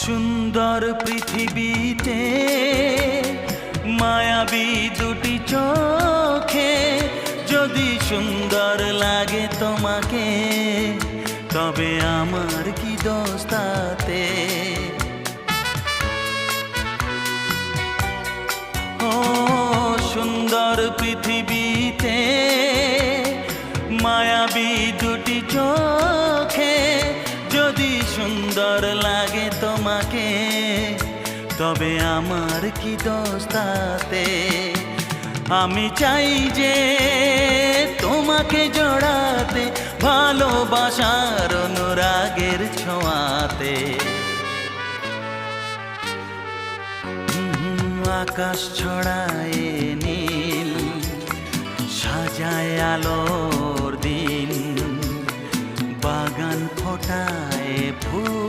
সুন্দর পৃথিবীতে মায়াবী দুটি চোখে যদি সুন্দর লাগে তোমাকে, তবে আমার কি দোষ তাতে? ও সুন্দর পৃথিবীতে মায়াবী দুটি চোখে যদি সুন্দর লাগে তোমাকে, তবে আমার কি দোষ তাতে? আমি চাই যে তোমাকে জড়াতে, ভালোবাসার অনুরাগের ছোঁয়াতে। আকাশ ছড়ায় নীল, সাজায় আলোর দিন, বাগান ফোটায় ফুল।